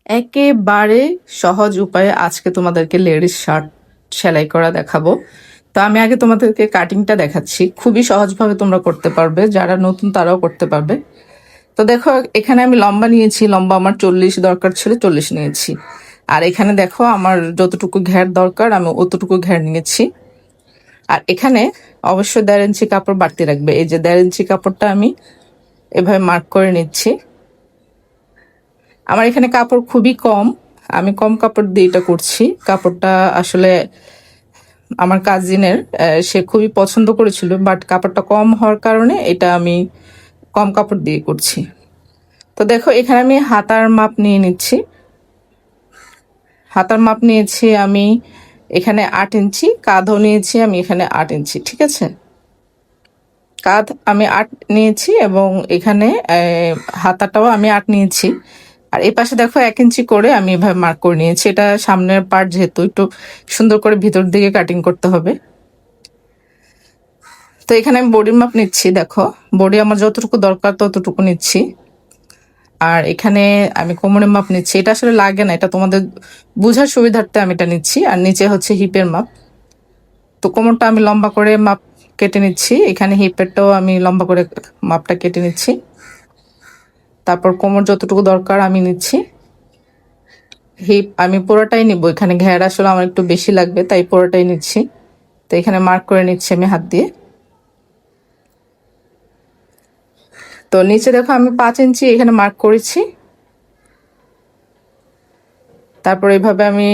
একেবারে সহজ উপায়ে আজকে তোমাদেরকে লেডিস শার্ট সেলাই করা দেখাবো। তো আমি আগে তোমাদেরকে কাটিংটা দেখাচ্ছি, খুবই সহজভাবে তোমরা করতে পারবে, যারা নতুন তারাও করতে পারবে। তো দেখো এখানে আমি লম্বা নিয়েছি, লম্বা আমার 40 দরকার ছিল, 40 নিয়েছি। আর এখানে দেখো আমার যতটুকু ঘের দরকার আমি অতটুকু ঘের নিয়েছি। আর এখানে অবশ্যই 1.5 ইঞ্চি কাপড় বাড়তি রাখবে। এই যে 1.5 ইঞ্চি কাপড়টা আমি এভাবে মার্ক করে নিচ্ছি। আমার এখানে কাপড় খুবই কম, আমি কম কাপড় দিয়ে এটা করছি। কাপড়টা আসলে আমার কাজিনের, সে খুবই পছন্দ করেছিল, বাট কাপড়টা কম হওয়ার কারণে এটা আমি কম কাপড় দিয়ে করছি। তো দেখো এখানে আমি হাতার মাপ নিয়ে নিচ্ছি। হাতার মাপ নিয়েছি আমি এখানে 8 ইঞ্চি, কাঁধও নিয়েছি আমি এখানে 8 ইঞ্চি, ঠিক আছে। কাঁধ আমি 8 নিয়েছি এবং এখানে হাতাটাও আমি 8 নিয়েছি। আর এই পাশে দেখো 1 ইঞ্চি করে আমি এভাবে মার্ক করে নিয়েছি। এটা সামনের পার্ট, যেহেতু একটু সুন্দর করে ভিতর দিকে কাটিং করতে হবে। তো এখানে আমি বডির মাপ নিচ্ছি। দেখো বডি আমার যতটুকু দরকার ততটুকু নিচ্ছি। আর এখানে আমি কোমরের মাপ নিচ্ছি, এটা আসলে লাগে না, এটা তোমাদের বোঝার সুবিধার্থে আমি এটা নিচ্ছি। আর নিচে হচ্ছে হিপের মাপ। তো কোমরটা আমি লম্বা করে মাপ কেটে নিচ্ছি, এখানে হিপেরটাও আমি লম্বা করে মাপটা কেটে নিচ্ছি। তারপর কোমর যতটুকু দরকার আমি নিচ্ছি। হিপ আমি পুরোটাই নিব, এখানে ঘের আসলে আমার একটু বেশি লাগবে তাই পুরোটাই নিচ্ছি। তো এখানে মার্ক করে নিচ্ছি আমি হাত দিয়ে। তো নিচে দেখো আমি 5 ইঞ্চি এখানে মার্ক করেছি। তারপর এইভাবে আমি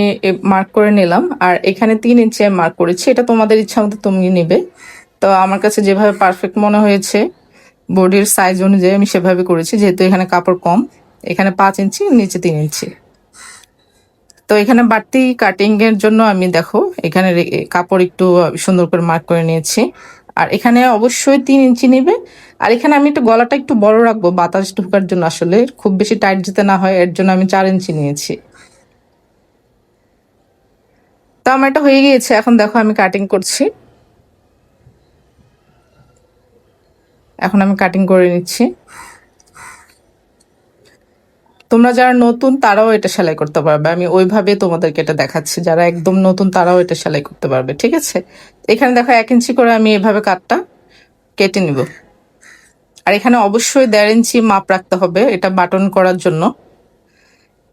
মার্ক করে নিলাম। আর এখানে 3 ইঞ্চি আমি মার্ক করেছি, এটা তোমাদের ইচ্ছা মতো তুমি নিবে। তো আমার কাছে যেভাবে পারফেক্ট মনে হয়েছে বডির সাইজ অনুযায়ী আমি সেভাবে করেছি, যেহেতু এখানে কাপড় কম। এখানে 5 ইঞ্চি, নিচে 3 ইঞ্চি। তো এখানে বাড়তি কাটিং এর জন্য আমি দেখো এখানে কাপড় একটু সুন্দর করে মার্ক করে নিয়েছি। আর এখানে অবশ্যই 3 ইঞ্চি নিবে। আর এখানে আমি একটু গলাটা একটু বড় রাখবো বাতাস ঢোকার জন্য, আসলে খুব বেশি টাইট যেতে না হয় এর জন্য আমি 4 ইঞ্চি নিয়েছি। তো আমার এটা হয়ে গিয়েছে, এখন দেখো আমি কাটিং করছি। এখন আমি কাটিং করে নিচ্ছি। তোমরা যারা নতুন তারাও এটা সেলাই করতে পারবে, আমি ওইভাবে তোমাদেরকে এটা দেখাচ্ছি। যারা একদম নতুন তারাও এটা সেলাই করতে পারবে, ঠিক আছে। এখানে দেখো 1 ইঞ্চি করে আমি এভাবে কাটটা কেটে নিব। আর এখানে অবশ্যই 1.5 ইঞ্চি মাপ রাখতে হবে এটা বাটন করার জন্য।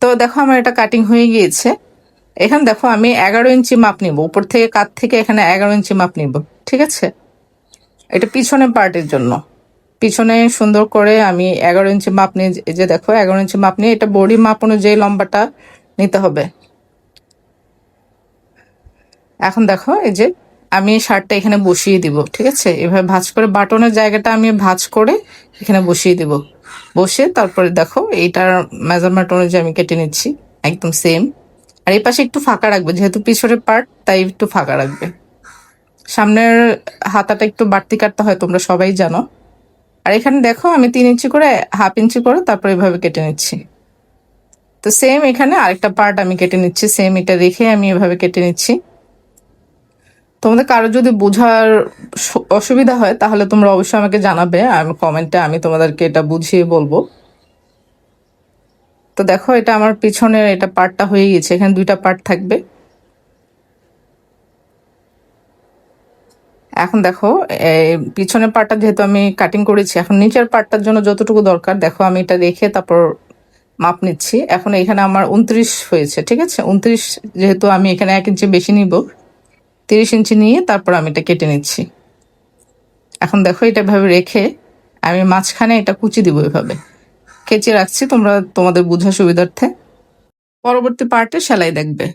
তো দেখো আমার এটা কাটিং হয়ে গিয়েছে। এখানে দেখো আমি 11 ইঞ্চি মাপ নিব, উপর থেকে কাত থেকে এখানে 11 ইঞ্চি মাপ নিব, ঠিক আছে। এটা পিছনের পার্টের জন্য, পিছনে সুন্দর করে আমি 11 ইঞ্চি মাপ নিয়ে, এই যে দেখো 11 ইঞ্চি মাপ নিয়ে এটা বডি মাপ অনুযায়ী লম্বাটা নিতে হবে। এখন দেখো এই যে আমি শার্টটা এখানে বসিয়ে দিব, ঠিক আছে। এভাবে ভাঁজ করে বাটনের জায়গাটা আমি ভাঁজ করে এখানে বসিয়ে দিব। বসে তারপরে দেখো এইটার মেজারমেন্ট অনুযায়ী আমি কেটে নিচ্ছি একদম সেম। আর এই পাশে একটু ফাঁকা রাখবে, যেহেতু পিছনের পার্ট তাই একটু ফাঁকা রাখবে। সামনের হাতাটা একটু বাড়তি কাটতে হয়, তোমরা সবাই জানো। আর এখানে দেখো আমি 3 ইঞ্চি করে, হাফ ইঞ্চি করে তারপর এভাবে কেটে নিচ্ছি। তো সেম এখানে আরেকটা পার্ট আমি কেটে নিচ্ছি, সেম এটা রেখে আমি এভাবে কেটে নিচ্ছি। তোমাদের কারো যদি বোঝার অসুবিধা হয় তাহলে তোমরা অবশ্যই আমাকে জানাবে, আমি কমেন্টে আমি তোমাদেরকে এটা বুঝিয়ে বলবো। তো দেখো এটা আমার পিছনের এটা পার্টটা হয়ে গেছে, এখানে 2টা পার্ট থাকবে। এখন দেখো পিছনের পার্টটা যেহেতু আমি কাটিং করেছি, এখন নিচের পার্টটার জন্য যতটুকু দরকার দেখো আমি এটা রেখে তারপর মাপ নিচ্ছি। এখন এখানে আমার 29 হয়েছে, ঠিক আছে। 29 যেহেতু আমি এখানে 1 ইঞ্চি বেশি নিব, 30 ইঞ্চি নিয়ে তারপর আমি এটা কেটে নিচ্ছি। এখন দেখো এটা ভাবে রেখে আমি মাঝখানে এটা কুচি দিব, এভাবে কেচে রাখছি তোমরা তোমাদের বোঝার সুবিধার্থে। পরবর্তী পার্টে সেলাই দেখবে।